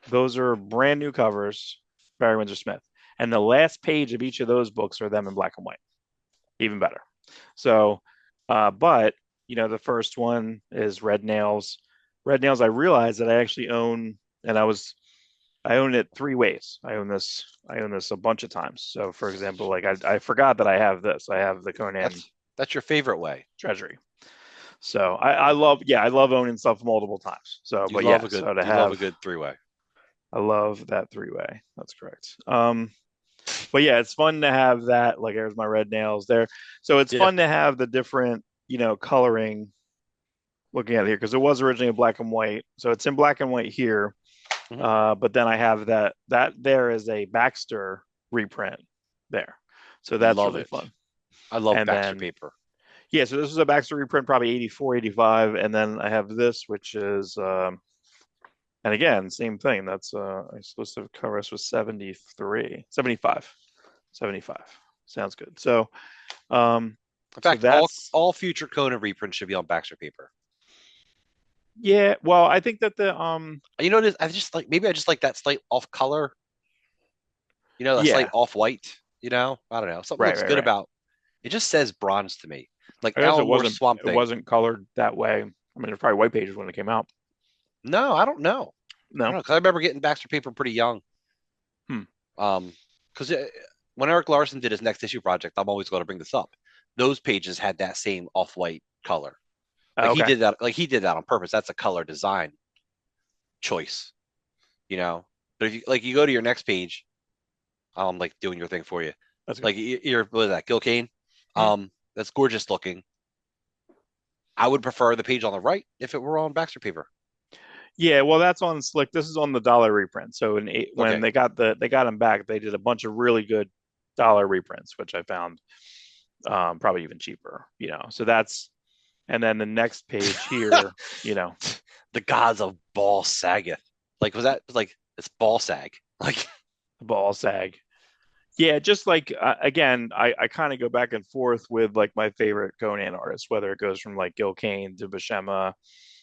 Those are brand new covers, Barry Windsor Smith. And the last page of each of those books are them in black and white. Even better. So, but the first one is Red Nails. Red Nails, I realized that I actually own, and I own it three ways. I own this a bunch of times. So, for example, like I forgot that I have this. I have the Conan That's your favorite way. Treasury. So I love, yeah, I love owning stuff multiple times. So, but yeah, so to You love a have, good three-way. I love that three way. That's correct. But yeah, it's fun to have that. Like, there's my red nails there. So it's Yeah. fun to have the different, coloring looking at it here because it was originally black and white. So it's in black and white here. Hmm. But then I have that there is a Baxter reprint there. So that's Love really it. fun. I love And Baxter then, paper. yeah, so this is a Baxter reprint, probably 84, 85. And then I have this, which is, and again, same thing. That's exclusive cover. This was 73, 75. 75. Sounds good. So, um, In so fact, that's all future Conan reprints should be on Baxter paper. yeah. Well, I think that the You know what it is? I just like maybe I just like that slight off color. That slight yeah, off white. I don't know. Something right, looks right, good right. about it. Just says bronze to me, like I guess Alan Moore's Swamp it Thing. wasn't colored that way. I mean, it's probably white pages when it came out. No, I don't know. I don't No. know because I remember getting Baxter paper pretty young. Hmm. Because when Eric Larson did his next issue project, I'm always going to bring this up. Those pages had that same off-white color. Okay. He did that on purpose. That's a color design choice, you know. But if you go to your next page, like doing your thing for you. That's good. Like you're what is that, Gil Kane? Hmm. That's gorgeous looking. I would prefer the page on the right if it were on Baxter paper. Yeah. Well, that's on Slick. This is on the dollar reprint. So when Okay. they got them back, they did a bunch of really good dollar reprints, which I found probably even cheaper. So that's and then the next page here. You know, The gods of ball saggeth. Like was that like it's ball sag? Like ball sag. Yeah, just like again, I kind of go back and forth with like my favorite Conan artists, whether it goes from like Gil Kane to Buscema.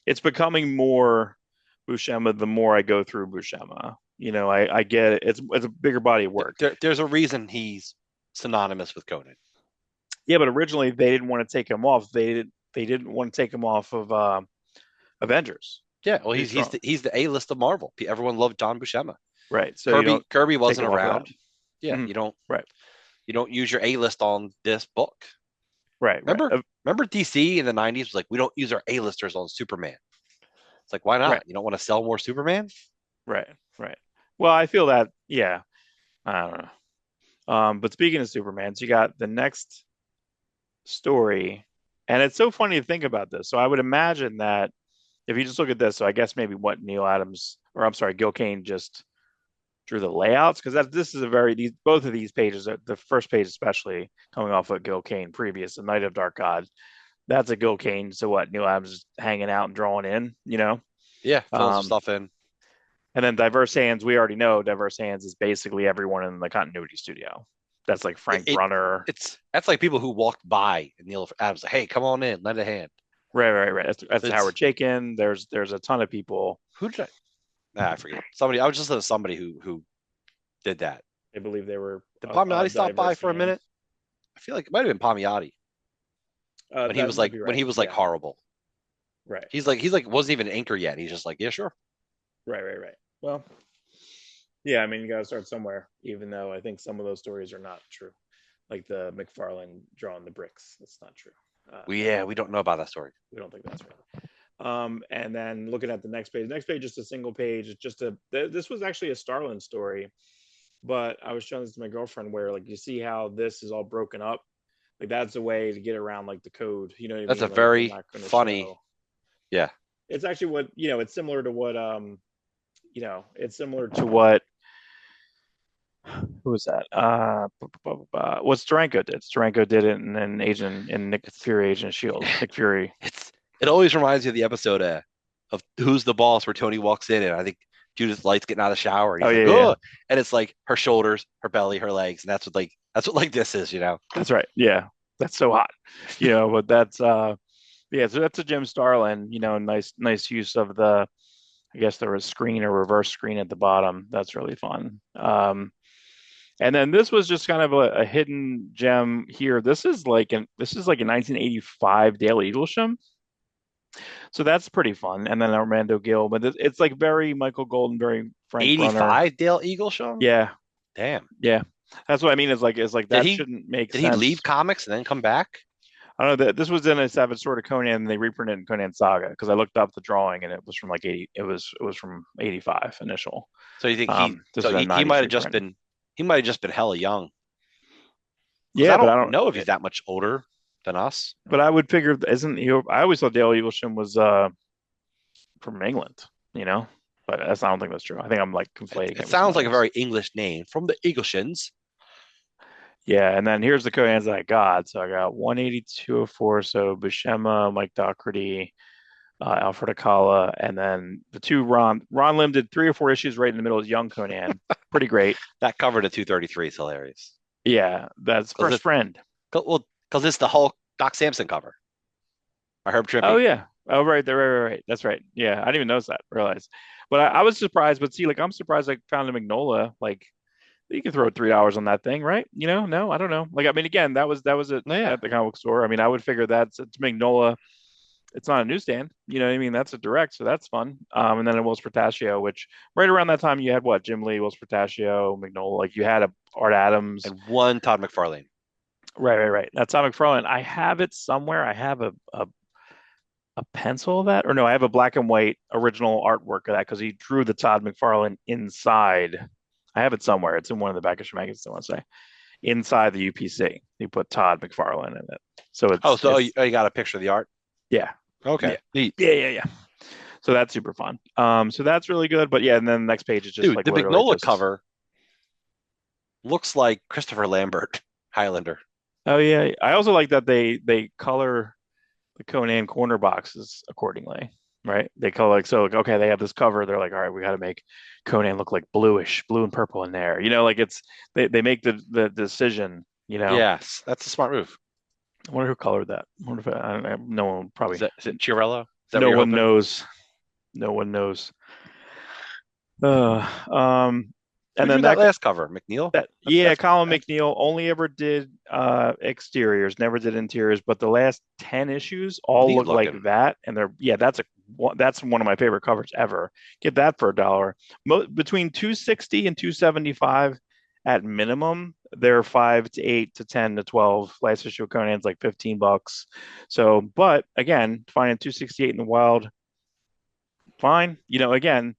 It's becoming more Buscema the more I go through Buscema. I get it. It's a bigger body of work. there's a reason he's synonymous with Conan. Yeah, but originally they didn't want to take him off. They didn't want to take him off of Avengers. Yeah, well, Too strong. he's the A-list of Marvel. Everyone loved John Buscema. Right. So you don't Kirby take wasn't him off of that. around. Yeah, Mhm. Right. you don't use your A-list on this book. Right. Right. Remember DC in the 90s was like, we don't use our A-listers on Superman. It's like, why Right. not? You don't want to sell more Superman? Right. Right. Well, I feel that. Yeah. I don't know. But speaking of Superman, so you got the next story, and it's so funny to think about this. So I would imagine that if you just look at this, so I guess maybe what Neil Adams, or I'm sorry, Gil Kane just drew the layouts because this is a both of these pages, the first page especially coming off of Gil Kane previous, the Night of Dark God. That's a Gil Kane. So what Neil Adams is hanging out and drawing in. Yeah, filling some Um, stuff in. and then Diverse Hands, we already know Diverse Hands is basically everyone in the continuity studio. That's like It, Frank it Brunner. that's like people who walked by and Neil Adams like, hey, come on in, lend a hand. Right, right, right. That's It's Howard Chaykin. There's a ton of people. who did I forget. Somebody I was just listening to somebody who did that. I believe they were Did Palmiotti stop by Diverse for a minute? Hands. I feel like it might have been Palmiotti That might be when right. he was like Yeah. horrible. Right. He's like wasn't even an anchor yet. He's just like, yeah, sure. Right. Right. Right. Well, yeah. I mean, you got to start somewhere, even though I think some of those stories are not true. like the McFarlane drawing the bricks. That's not true. Yeah, we don't know about that story. We don't think that's right. And then looking at the next page, just a single page. It's just this was actually a Starlin story, but I was showing this to my girlfriend where like you see how this is all broken up. Like that's a way to get around like the code. You know what I That's a mean? Like if they're very not going to funny. show. Yeah. It's actually what it's similar to what it's similar to what who was that? What Steranko did. Steranko did it, and then Agent and Nick It's Fury, Agent of Shield, Nick Fury. it always reminds me of the episode of Who's the Boss, where Tony walks in and I think Judith Light's getting out of the shower and Oh he's like, yeah, yeah, oh, and it's like her shoulders, her belly, her legs, and that's what like this is, you know. that's right. Yeah, that's so hot. But that's yeah. So that's a Jim Starlin. Nice use of the. I guess there was screen or reverse screen at the bottom. That's really fun. And then this was just kind of a hidden gem here. This is like a 1985 Daily Eaglesham. So that's pretty fun. And then Armando Gill, but it's like very Michael Golden, very Frank Brunner. 85 Dale Eagle show? Yeah, Damn. yeah. That's what I mean. Is like Did that he shouldn't make did he leave sense. comics and then come back? I don't know that this was in a Savage Sword of Conan, and they reprinted it in Conan Saga because I looked up the drawing and it was from like 80. It was from 85 initial. So you think This is a he might 90s have just reprint. been hella young. Because I Yeah, but I don't don't. know if he's that much older than us. But I would figure, isn't he? I always thought Dale Eaglesham was from England, you know. But I don't think that's true. I think I'm like conflating It it with sounds someone like a else. very English name from the Eagleshins. Yeah, and then here's the Cohans that I got. So I got 18204. So Buscema, Mike Doherty, Alfred Akala, and then the two Ron Lim did 3 or 4 issues right in the middle of Young Conan. Pretty great. That cover to 233 is hilarious. Yeah, that's Because First Friend. because it's the Hulk Doc Samson cover. I Herb Oh Trimpe. yeah. Oh right there, right. That's right. Yeah, I didn't even notice that. Realize, but I was surprised. But see, like I'm surprised I found a Magnola. Like you can throw $3 on that thing, right? No, I don't know. Like I mean, again, that was Oh, yeah. at the comic book store. I mean, I would figure that's it's Magnola. It's not a newsstand. You know what I mean? That's a direct, so that's fun. And then it was Portaccio, which right around that time you had what? Jim Lee, Wills Portaccio, Magnola. Like you had a Art Adams. And one Todd McFarlane. Right. That's Tom McFarlane. I have it somewhere. I have a pencil of that, or no, I have a black and white original artwork of that because he drew the Todd McFarlane inside. I have it somewhere. It's in one of the back issue magazines. I want to say inside the UPC. He put Todd McFarlane in it, so Oh, it's so it's you got a picture of the art? yeah, Okay. yeah, Neat. yeah. So that's super fun. So that's really good. But yeah, and then the next page is just Dude, like the literally Magnola just. cover looks like Christopher Lambert, Highlander. Oh yeah, I also like that they color the Conan corner boxes accordingly, right? They color like so. Like, okay, they have this cover. They're like, all right, we got to make Conan look like bluish, blue and purple in there. Like it's they make the decision. Yes, that's a smart move. I wonder who colored that. I wonder if no one probably. Is it Chiarello? Is that what No you're one hoping? knows. No one knows. Uh, um, Who and drew then that last cover? McNeil? that That's yeah, that's Colin that's McNeil only ever did exteriors, never did interiors, but the last 10 issues all neat look like looking. that, and that's one of my favorite covers ever. Get that for $1. Between 260 and 275 at minimum. They're 5 to 8 to 10 to 12. Last issue of Conan's like $15. So, but again, finding 268 in the wild, fine. Again,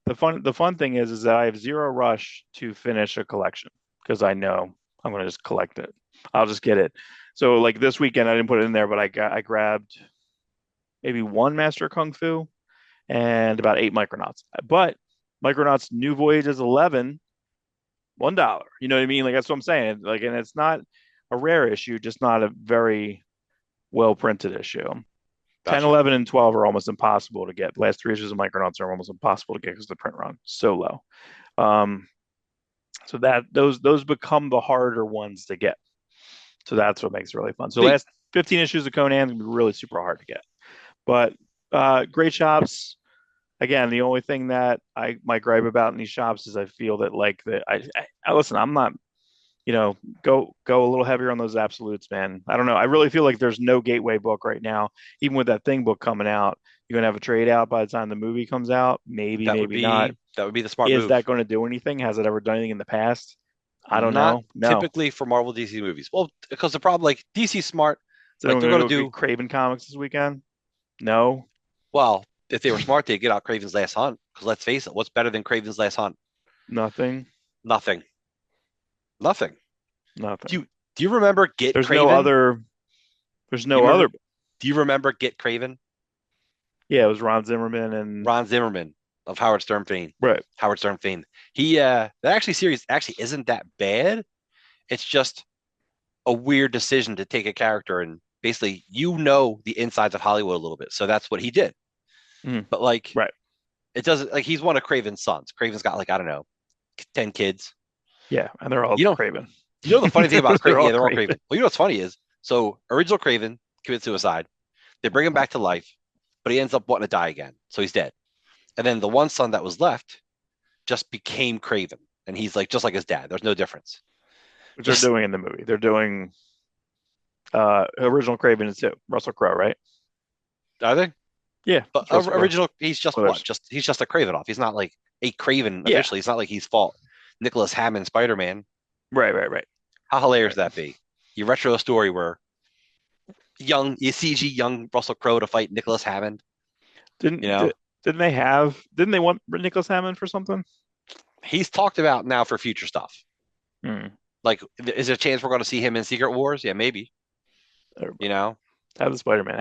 the fun thing is that I have zero rush to finish a collection because I know I'm gonna just collect it. I'll just get it. So like this weekend I didn't put it in there, but I grabbed maybe one Master of Kung Fu and about 8 Micronauts. But Micronauts New Voyages 11, $1. You know what I mean? Like that's what I'm saying. Like, and it's not a rare issue, just not a very well printed issue. 10, Gotcha. 11, and 12 are almost impossible to get. The last 3 issues of Micronauts are almost impossible to get because the print run is so low. Um, so that those become the harder ones to get. So that's what makes it really fun. So Neat. last 15 issues of Conan can be really super hard to get. But great shops. Again, the only thing that I might gripe about in these shops is I feel that like that I listen, I'm not go a little heavier on those absolutes, man. I don't know. I really feel like there's no gateway book right now. Even with that thing book coming out, you're gonna have a trade out by the time the movie comes out. Maybe, That would maybe not. be that would be the smart Is move. that going to do anything? Has it ever done anything in the past? I don't Not know. No. typically for Marvel DC movies. Well, because the problem, like DC's smart, Is like anyone they're going going to to go get do Craven comics this weekend? No. well. If they were smart, they'd get out Craven's Last Hunt. Because let's face it, what's better than Craven's Last Hunt? Nothing. Nothing. Nothing. Do Nothing. you do you remember Get There's no Craven? other. There's Do you no remember? other. Do you remember Get Craven? Yeah, it was Ron Zimmerman and Ron Zimmerman of Howard Stern fame. right. Howard Stern fame. He that actually series actually isn't that bad. It's just a weird decision to take a character and basically the insides of Hollywood a little bit. So that's what he did. Mhm. But like Right. it doesn't like he's one of Craven's sons. Craven's got like I don't know, 10 kids. Yeah, and they're all You know, Craven. you know the funny thing about They're Craven? all Yeah, they're all Craven. Craven. Well, you know what's funny is so original Craven commits suicide. They bring him back to life, but he ends up wanting to die again. So he's dead. And then the one son that was left just became Craven. And he's like just like his dad. There's no difference. Which they're Just doing in the movie. They're doing original Craven is too. Russell Crowe, right? are they? Yeah, But it's Russell Crowe. original, he's just what? Spoilers. He's just a Craven off. He's not like a Craven Yeah. officially. It's not like he's fought Nicholas Hammond Spider Man. Right, right, right. How hilarious Right. would that be? You retro a story where you CG young Russell Crowe to fight Nicholas Hammond. Didn't You know, didn't they want Nicholas Hammond for something? he's talked about now for future stuff. Hmm. Like, is there a chance we're going to see him in Secret Wars? Yeah, maybe. You know, Have the Spider-Man.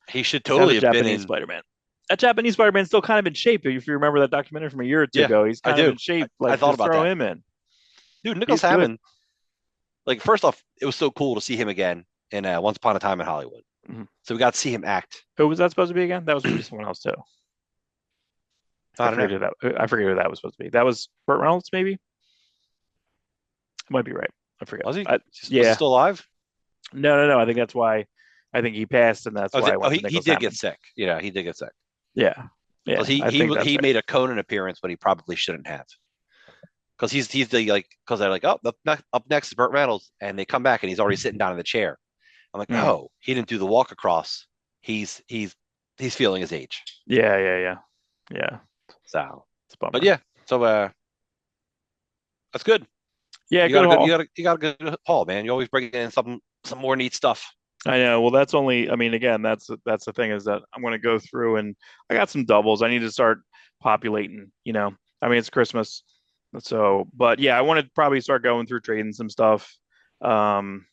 he should Have the totally have been Japanese in. Spider-Man. That Japanese Spider-Man's still kind of in shape. If you remember that documentary from a year or two Yeah, ago, he's I kind of do. in shape. I Like thought just about throw that. him in. Dude, Nicholas He's good. Hammond, like, first off, it was so cool to see him again in Once Upon a Time in Hollywood. Mhm. So we got to see him act. Who was that supposed to be again? That was supposed to be someone else too. I don't know. I forget who that was supposed to be. That was Burt Reynolds, maybe. It might be right. I forget. Was he? Was he Yeah. still alive? No. I think that's why. I think he passed, and that's Oh, why I went to he Nicholas did get Hammond. sick. Yeah, he did get sick. Yeah. Because Yeah. I think that's he right. made a Conan appearance, but he probably shouldn't have. Because he's the like because they're like, oh, up next is Burt Reynolds, and they come back and he's already sitting down in the chair. I'm like, Mm. oh, he didn't do the walk across. He's feeling his age. Yeah. So, It's a bummer. but yeah, so that's good. Yeah, You got good a good haul. you got a good haul, man. You always bring in some more neat stuff. I know. Well, that's only. I mean, again, that's the thing is that I'm going to go through and I got some doubles. I need to start populating. I mean, it's Christmas, so. But yeah, I want to probably start going through trading some stuff. Um,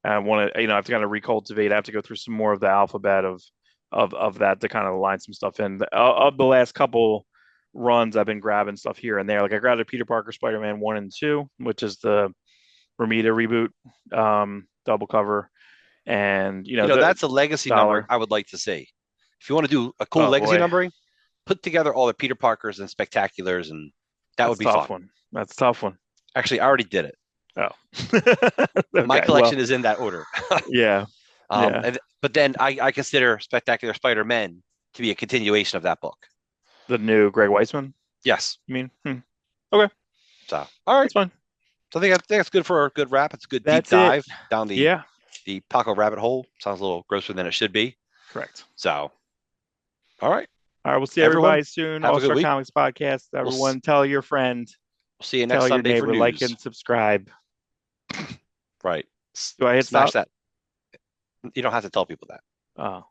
I want to, I have to kind of recultivate. I have to go through some more of the alphabet of that to kind of line some stuff in. Of the last couple runs, I've been grabbing stuff here and there. Like I grabbed a Peter Parker Spider-Man 1 and 2, which is the Romita reboot double cover. And That's a legacy number dollar. I would like to see. If you want to do a cool Oh legacy boy, numbering, put together all the Peter Parkers and Spectaculars, and that would that's a be tough fun. one. That's a tough one. Actually, I already did it. Oh, My okay. Well, collection is in that order. yeah, yeah. But then I consider Spectacular Spider-Man to be a continuation of that book. The new Greg Weisman. Yes. You mean? Okay, So, all right. that's fine. So I think it's good for a good wrap. It's a good deep That's it. dive down Yeah, the Paco rabbit hole. Sounds a little grosser than it should be. correct. So, all right. All right, we'll see Everyone, everybody soon. have a good Awestruck week. Comics Podcast. Everyone, tell your friend, We'll see you tell next your Sunday for neighbor, like news. and subscribe. Right. Do I hit Smash stop? that. You don't have to tell people that. Oh.